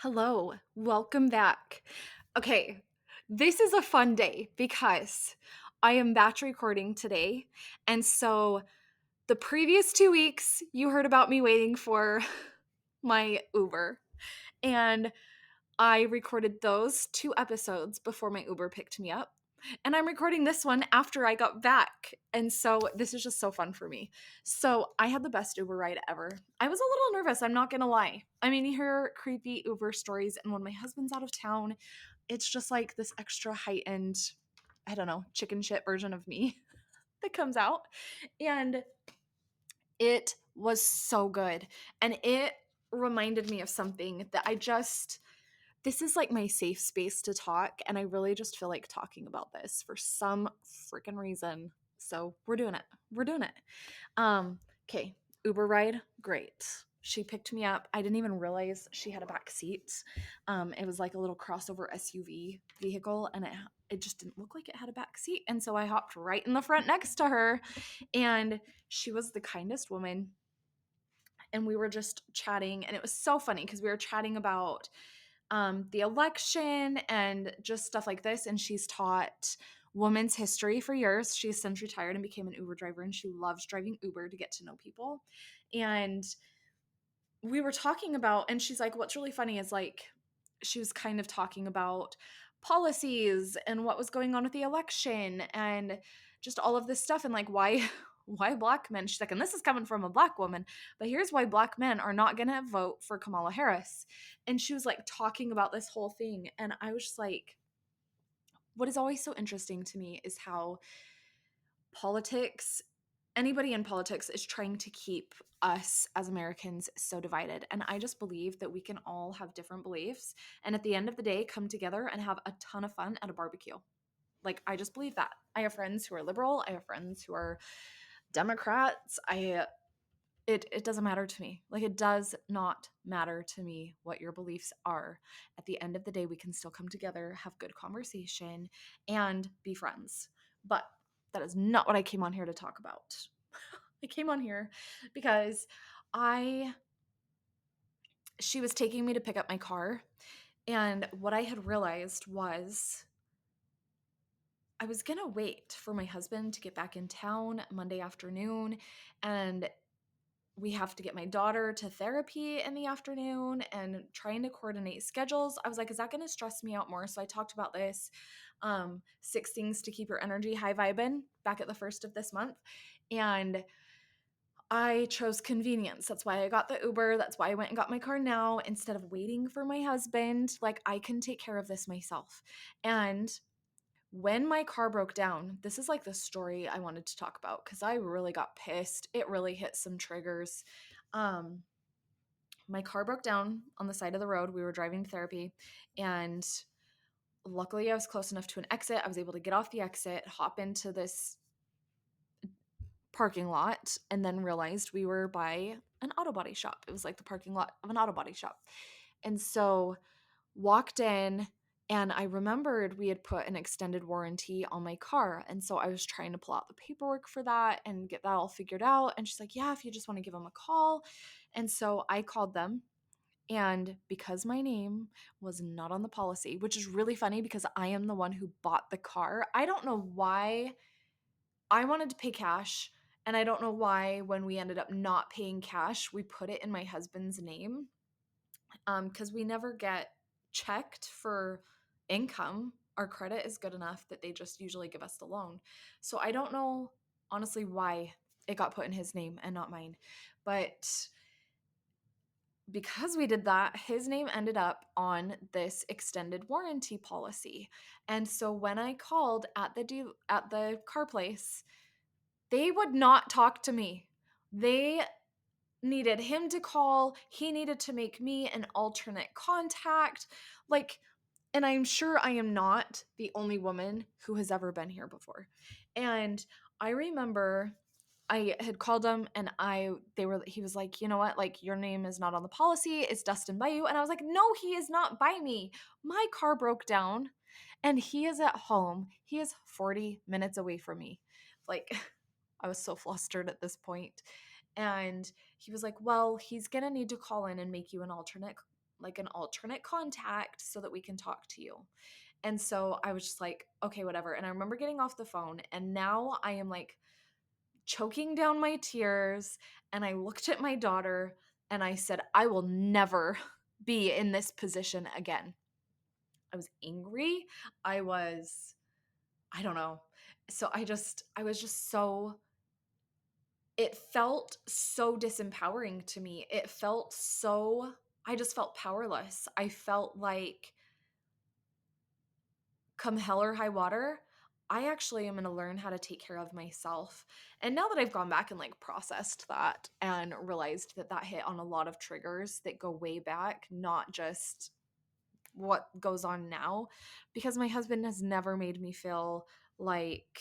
Hello, welcome back. Okay, this is a fun day because I am batch recording today. And so the previous 2 weeks, you heard about me waiting for my Uber. And I recorded those 2 episodes before my Uber picked me up. And I'm recording this one after I got back. And so this is just so fun for me. So I had the best Uber ride ever. I was a little nervous, I'm not gonna lie. I mean, you hear creepy Uber stories, and when my husband's out of town, it's just like this extra heightened, I don't know, chicken shit version of me that comes out. And it was so good. And it reminded me of something that this is like my safe space to talk, and I really just feel like talking about this for some freaking reason. So we're doing it. We're doing it. Okay, Uber ride, great. She picked me up. I didn't even realize she had a back seat. It was like a little crossover SUV vehicle, and it just didn't look like it had a back seat. And so I hopped right in the front next to her, and she was the kindest woman. And we were just chatting, and it was so funny because we were chatting about the election and just stuff like this. And she's taught women's history for years. She's since retired and became an Uber driver, and she loves driving Uber to get to know people. And we were talking about, and she's like, what's really funny is like, she was kind of talking about policies and what was going on with the election and just all of this stuff, and like why black men, she's like, and this is coming from a black woman, but here's why black men are not gonna vote for Kamala Harris. And she was like talking about this whole thing, and I was just like, what is always so interesting to me is how politics, anybody in politics is trying to keep us as Americans so divided. And I just believe that we can all have different beliefs and at the end of the day come together and have a ton of fun at a barbecue. Like, I just believe that. I have friends who are liberal, I have friends who are Democrats. It doesn't matter to me. Like, it does not matter to me what your beliefs are. At the end of the day, we can still come together, have good conversation, and be friends. But that is not what I came on here to talk about. I came on here because I she was taking me to pick up my car, and what I had realized was I was going to wait for my husband to get back in town Monday afternoon, and we have to get my daughter to therapy in the afternoon and trying to coordinate schedules. I was like, is that going to stress me out more? So I talked about this 6 things to keep your energy high vibing back at the first of this month. And I chose convenience. That's why I got the Uber. That's why I went and got my car now instead of waiting for my husband. Like, I can take care of this myself. And when my car broke down, this is like the story I wanted to talk about because I really got pissed. It really hit some triggers. Um, my car broke down on the side of the road. We were driving to therapy, and luckily I was close enough to an exit. I was able to get off the exit, hop into this parking lot, and then realized we were by an auto body shop. It was like the parking lot of an auto body shop. And so walked in, and I remembered we had put an extended warranty on my car. And so I was trying to pull out the paperwork for that and get that all figured out. And she's like, yeah, if you just want to give them a call. And so I called them. And because my name was not on the policy, which is really funny because I am the one who bought the car, I don't know why I wanted to pay cash. And I don't know why, when we ended up not paying cash, we put it in my husband's name, because we never get checked for income. Our credit is good enough that they just usually give us the loan. So I don't know, honestly, why it got put in his name and not mine. But because we did that, his name ended up on this extended warranty policy. And so when I called at the car place, they would not talk to me. They needed him to call. He needed to make me an alternate contact. Like, and I'm sure I am not the only woman who has ever been here before. And I remember I had called him, and he was like, you know what? Like, your name is not on the policy. It's Dustin by you. And I was like, no, he is not by me. My car broke down and he is at home. He is 40 minutes away from me. Like, I was so flustered at this point. And he was like, well, he's going to need to call in and make you an alternate like an alternate contact so that we can talk to you. And so I was just like, okay, whatever. And I remember getting off the phone, and now I am like choking down my tears. And I looked at my daughter and I said, I will never be in this position again. I was angry. I don't know. So I was just so, it felt so disempowering to me. It felt so, I just felt powerless. I felt like, come hell or high water, I actually am going to learn how to take care of myself. And now that I've gone back and like processed that and realized that that hit on a lot of triggers that go way back, not just what goes on now, because my husband has never made me feel like,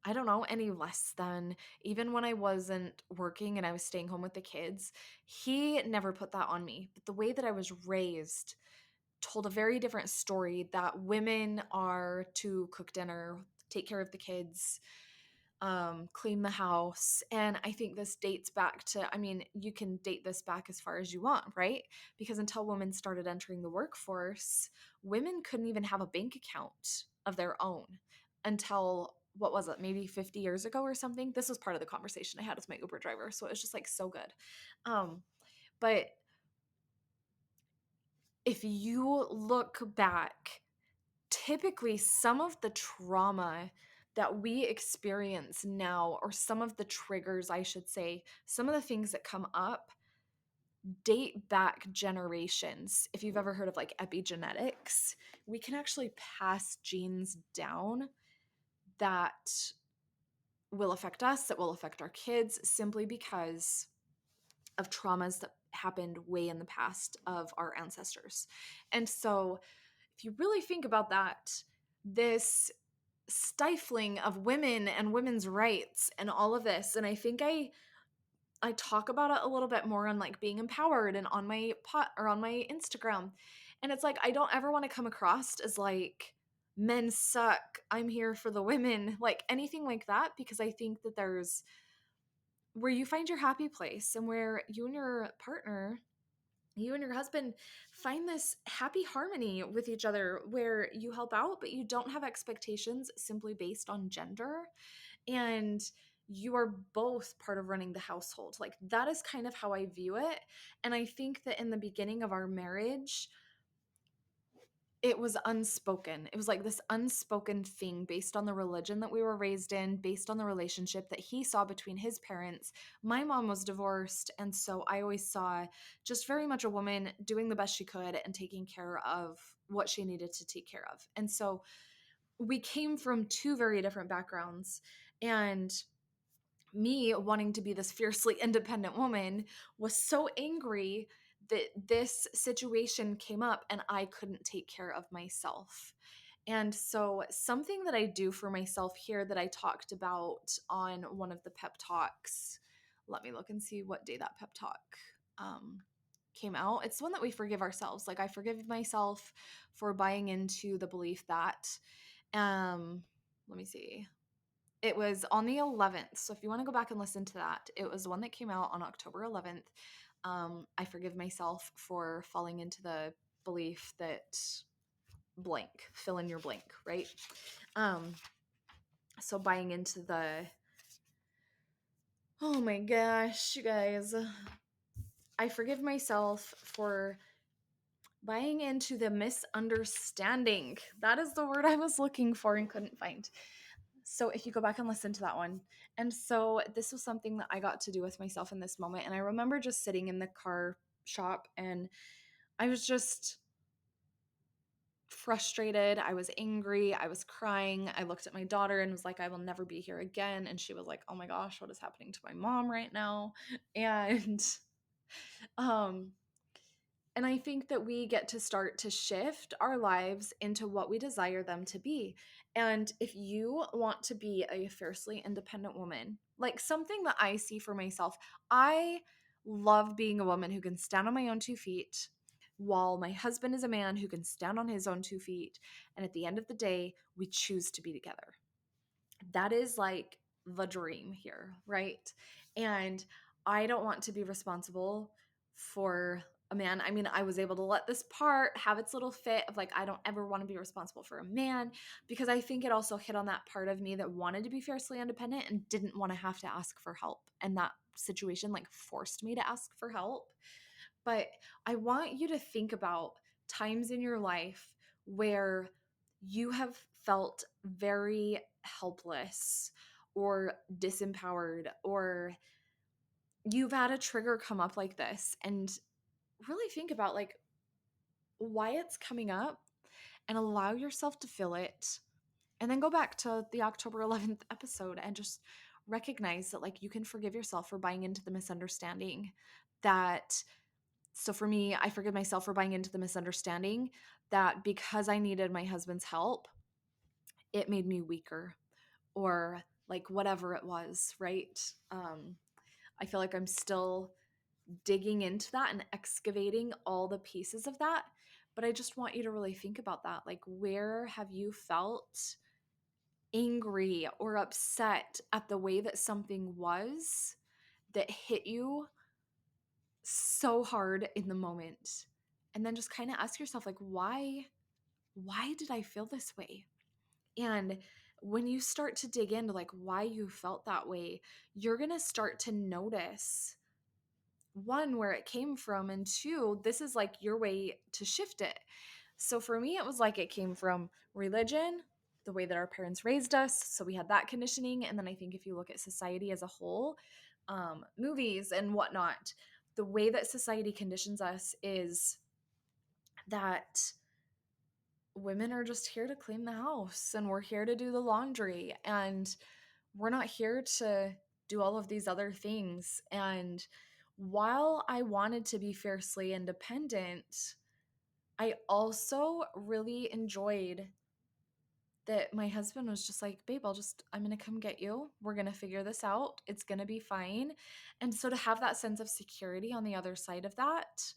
I don't know, any less than. Even when I wasn't working and I was staying home with the kids, he never put that on me. But the way that I was raised told a very different story, that women are to cook dinner, take care of the kids, clean the house. And I think this dates back to, I mean, you can date this back as far as you want, right? Because until women started entering the workforce, women couldn't even have a bank account of their own until, what was it, maybe 50 years ago or something. This was part of the conversation I had with my Uber driver. So it was just like so good. But if you look back, typically some of the trauma that we experience now, or some of the triggers, I should say, some of the things that come up date back generations. If you've ever heard of like epigenetics, we can actually pass genes down that will affect us, that will affect our kids, simply because of traumas that happened way in the past of our ancestors. And so if you really think about that, this stifling of women and women's rights and all of this, and I think I talk about it a little bit more on like being empowered and on my or on my Instagram. And it's like, I don't ever want to come across as like, men suck, I'm here for the women, like anything like that, because I think that there's where you find your happy place and where you and your partner, you and your husband find this happy harmony with each other, where you help out but you don't have expectations simply based on gender, and you are both part of running the household. Like that is kind of how I view it. And I think that in the beginning of our marriage, it was unspoken. It was like this unspoken thing based on the religion that we were raised in, based on the relationship that he saw between his parents. My mom was divorced, and so I always saw just very much a woman doing the best she could and taking care of what she needed to take care of. And so we came from two very different backgrounds, and me wanting to be this fiercely independent woman was so angry that this situation came up and I couldn't take care of myself. And so, something that I do for myself here that I talked about on one of the pep talks, let me look and see what day that pep talk came out. It's the one that we forgive ourselves. Like, I forgive myself for buying into the belief that, let me see. It was on the 11th. So if you want to go back and listen to that, it was the one that came out on October 11th. I forgive myself for falling into the belief that blank, fill in your blank, right? So buying into the, oh my gosh, you guys, I forgive myself for buying into the misunderstanding. That is the word I was looking for and couldn't find. So if you go back and listen to that one. And so this was something that I got to do with myself in this moment. And I remember just sitting in the car shop and I was just frustrated. I was angry. I was crying. I looked at my daughter and was like, I will never be here again. And she was like, oh my gosh, what is happening to my mom right now? And um and I think that we get to start to shift our lives into what we desire them to be. And if you want to be a fiercely independent woman, like something that I see for myself, I love being a woman who can stand on my own 2 feet, while my husband is a man who can stand on his own 2 feet. And at the end of the day, we choose to be together. That is like the dream here, right? And I don't want to be responsible for a man. I mean, I was able to let this part have its little fit of like, I don't ever want to be responsible for a man, because I think it also hit on that part of me that wanted to be fiercely independent and didn't want to have to ask for help. And that situation like forced me to ask for help. But I want you to think about times in your life where you have felt very helpless or disempowered, or you've had a trigger come up like this, and really think about like why it's coming up and allow yourself to feel it. And then go back to the October 11th episode and just recognize that like you can forgive yourself for buying into the misunderstanding that. So for me, I forgive myself for buying into the misunderstanding that because I needed my husband's help, it made me weaker, or like whatever it was, right? I feel like I'm still digging into that and excavating all the pieces of that. But I just want you to really think about that. Like, where have you felt angry or upset at the way that something was that hit you so hard in the moment? And then just kind of ask yourself, like, why did I feel this way? And when you start to dig into like why you felt that way, you're going to start to notice, one, where it came from, and two, this is like your way to shift it. So for me, it was like it came from religion, the way that our parents raised us. So we had that conditioning. And then I think if you look at society as a whole, movies and whatnot, the way that society conditions us is that women are just here to clean the house and we're here to do the laundry, and we're not here to do all of these other things. And while I wanted to be fiercely independent, I also really enjoyed that my husband was just like, babe, I'm going to come get you. We're going to figure this out. It's going to be fine. And so to have that sense of security on the other side of that,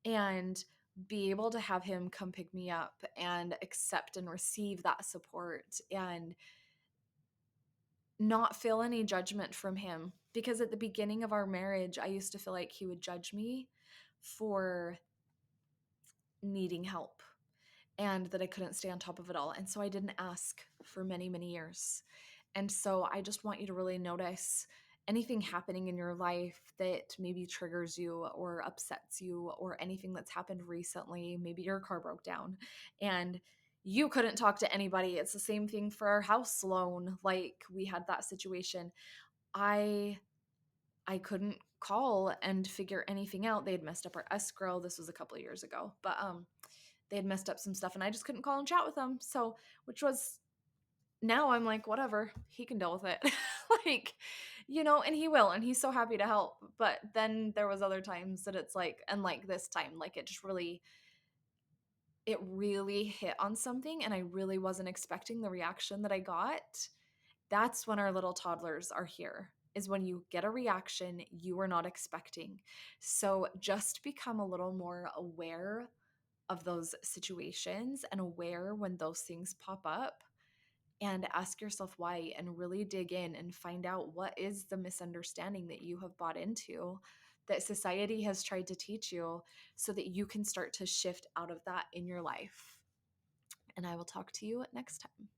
and be able to have him come pick me up and accept and receive that support, and not feel any judgment from him. Because at the beginning of our marriage, I used to feel like he would judge me for needing help and that I couldn't stay on top of it all. And so I didn't ask for many, many years. And so I just want you to really notice anything happening in your life that maybe triggers you or upsets you, or anything that's happened recently. Maybe your car broke down and you couldn't talk to anybody. It's the same thing for our house loan. Like, we had that situation. I couldn't call and figure anything out. They had messed up our escrow. This was a couple of years ago, but they had messed up some stuff and I just couldn't call and chat with them. So, which was, now I'm like, whatever, he can deal with it. Like, and he will, and he's so happy to help. But then there was other times that it's like, and like this time, like it really hit on something, and I really wasn't expecting the reaction that I got. That's when our little toddlers are here, is when you get a reaction you were not expecting. So just become a little more aware of those situations and aware when those things pop up, and ask yourself why, and really dig in and find out what is the misunderstanding that you have bought into, that society has tried to teach you, so that you can start to shift out of that in your life. And I will talk to you next time.